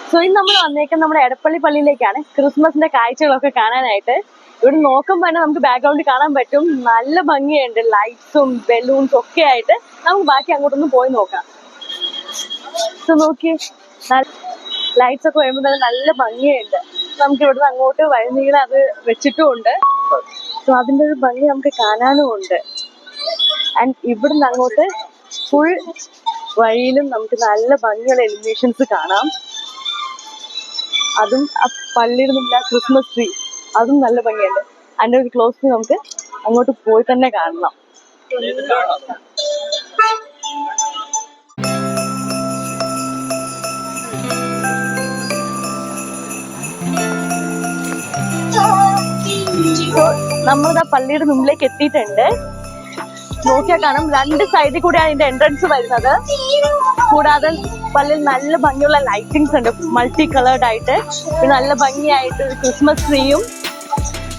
So ഇന്ന് നമ്മൾ വന്നേക്കുന്നത് നമ്മുടെ എടപ്പള്ളി പള്ളിയിലേക്കാണ് ക്രിസ്മസിന്റെ കാഴ്ചകളൊക്കെ കാണാനായിട്ട്. ഇവിടെ നോക്കുമ്പോൾ തന്നെ നമുക്ക് ബാക്ക്ഗ്രൗണ്ടിൽ കാണാൻ പറ്റും, നല്ല ഭംഗിയുണ്ട്, ലൈറ്റ്സും ബലൂൺസും ഒക്കെ ആയിട്ട്. നമുക്ക് ബാക്കി അങ്ങോട്ടൊന്ന് പോയി നോക്കാം. സോ നോക്കി, ലൈറ്റ്സ് ഒക്കെ വരുമ്പോൾ തന്നെ നല്ല ഭംഗിയുണ്ട്. നമുക്ക് ഇവിടുന്ന് അങ്ങോട്ട് വഴിനീളെ അത് വെച്ചിട്ടുമുണ്ട്. സോ അതിൻ്റെ ഒരു ഭംഗി നമുക്ക് കാണാനും ഉണ്ട്. ആൻഡ് ഇവിടുന്ന് അങ്ങോട്ട് ഫുൾ വഴിയിലും നമുക്ക് നല്ല ഭംഗിയുള്ള എലിവേഷൻസ് കാണാം. അതും ആ പള്ളിയുടെ മുന്നിൽ ക്രിസ്മസ് ട്രീ, അതും നല്ല ഭംഗിയുണ്ട്. അതിൻ്റെ ഒരു ക്ലോസ് നമുക്ക് അങ്ങോട്ട് പോയി തന്നെ കാണണം. നമ്മളിതാ പള്ളിയുടെ മുമ്പിലേക്ക് എത്തിയിട്ടുണ്ട്. നോക്കിയാൽ കാണാം, രണ്ട് സൈഡിൽ കൂടെയാണ് ഇതിന്റെ എൻട്രൻസ് വരുന്നത്. കൂടാതെ പള്ളിയിൽ നല്ല ഭംഗിയുള്ള ലൈറ്റിങ്സ് ഉണ്ട്, മൾട്ടി കളേർഡ് ആയിട്ട്. പിന്നെ നല്ല ഭംഗിയായിട്ട് ഒരു ക്രിസ്മസ് ട്രീയും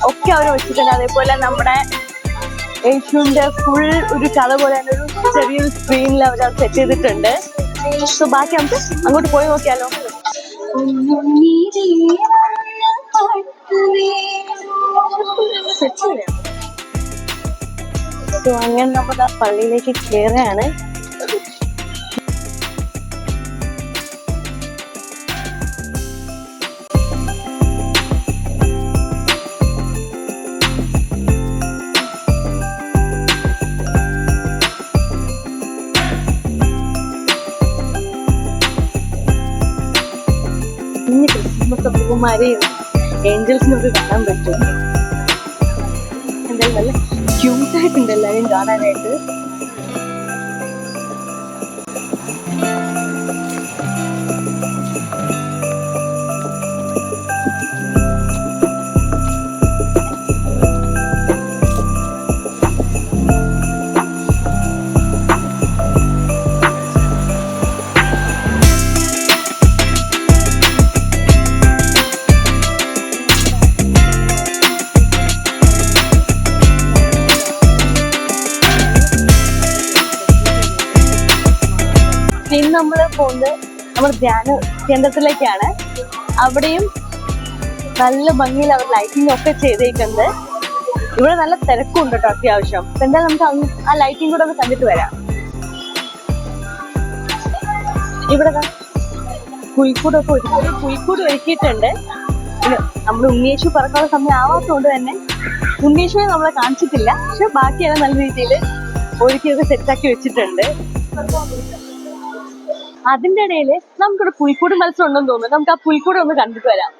ഒക്കെ അവർ വെച്ചിട്ടുണ്ട്. അതേപോലെ നമ്മുടെ യേശുവിന്റെ ഫുൾ ഒരു കഥ പോലെ തന്നെ ഒരു ചെറിയൊരു സ്ക്രീനിൽ അവർ അത് സെറ്റ് ചെയ്തിട്ടുണ്ട്. സോ ബാക്കി നമുക്ക് അങ്ങോട്ട് പോയി നോക്കിയാലോ. സോ അങ്ങനെ നമ്മൾ ആ പള്ളിയിലേക്ക് കയറുകയാണ്. ഇനി ക്രിസ്മസ് അപ്പൂപ്പന്മാരെയും ഏഞ്ചൽസിനൊക്കെ കാണാൻ പറ്റും. എന്തായാലും നല്ല ക്യൂട്ടായിട്ടുണ്ട് എല്ലാവരും കാണാനായിട്ട്. ഇന്ന് നമ്മൾ പോകുന്നത് നമ്മുടെ ധ്യാന കേന്ദ്രത്തിലേക്കാണ്. അവിടെയും നല്ല ഭംഗിയിൽ അവർ ലൈറ്റിംഗ് ഒക്കെ ചെയ്തേക്കുന്നത്. ഇവിടെ നല്ല തിരക്കുണ്ട് കേട്ടോ അത്യാവശ്യം. എന്തായാലും നമുക്ക് ആ ലൈറ്റിംഗ് കൂടെ ഒന്ന് കണ്ടിട്ട് വരാം. ഇവിടെ പുൽക്കൂടൊക്കെ പുൽക്കൂട് ഒരുക്കിയിട്ടുണ്ട്. പിന്നെ നമ്മുടെ ഉണ്ണിയേശു പറക്കാനുള്ള സമയം ആവാത്തതുകൊണ്ട് തന്നെ ഉണ്ണിയേശുവിനെ നമ്മളെ കാണിച്ചിട്ടില്ല. പക്ഷെ ബാക്കിയെല്ലാം നല്ല രീതിയിൽ ഒരുക്കിയൊക്കെ സെറ്റാക്കി വെച്ചിട്ടുണ്ട്. അതിന്റെ ഇടയിൽ നമുക്കിവിടെ പുൽക്കൂട് മത്സരം ഉണ്ടെന്ന് തോന്നുന്നു. നമുക്ക് ആ പുൽക്കൂട് ഒന്ന് കണ്ടിട്ട് വരാം.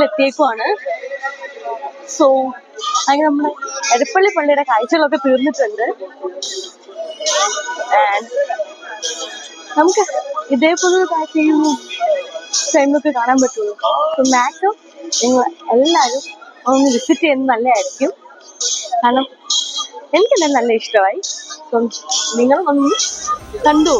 എത്തിയേക്കുവാണ്. സോ അങ്ങനെ നമ്മുടെ എടപ്പള്ളി പള്ളിയുടെ കാഴ്ചകളൊക്കെ തീർന്നിട്ടുണ്ട്. നമുക്ക് ഇതേപോലെ കാഴ്ചയും ടൈമൊക്കെ കാണാൻ പറ്റുള്ളൂ. സോ മാക്സിമം നിങ്ങൾ എല്ലാവരും ഒന്ന് വിസിറ്റ് ചെയ്യുന്നത് നല്ലതായിരിക്കും. കാരണം എനിക്കെന്തായാലും നല്ല ഇഷ്ടമായി. സോ നിങ്ങളും ഒന്ന് കണ്ടു.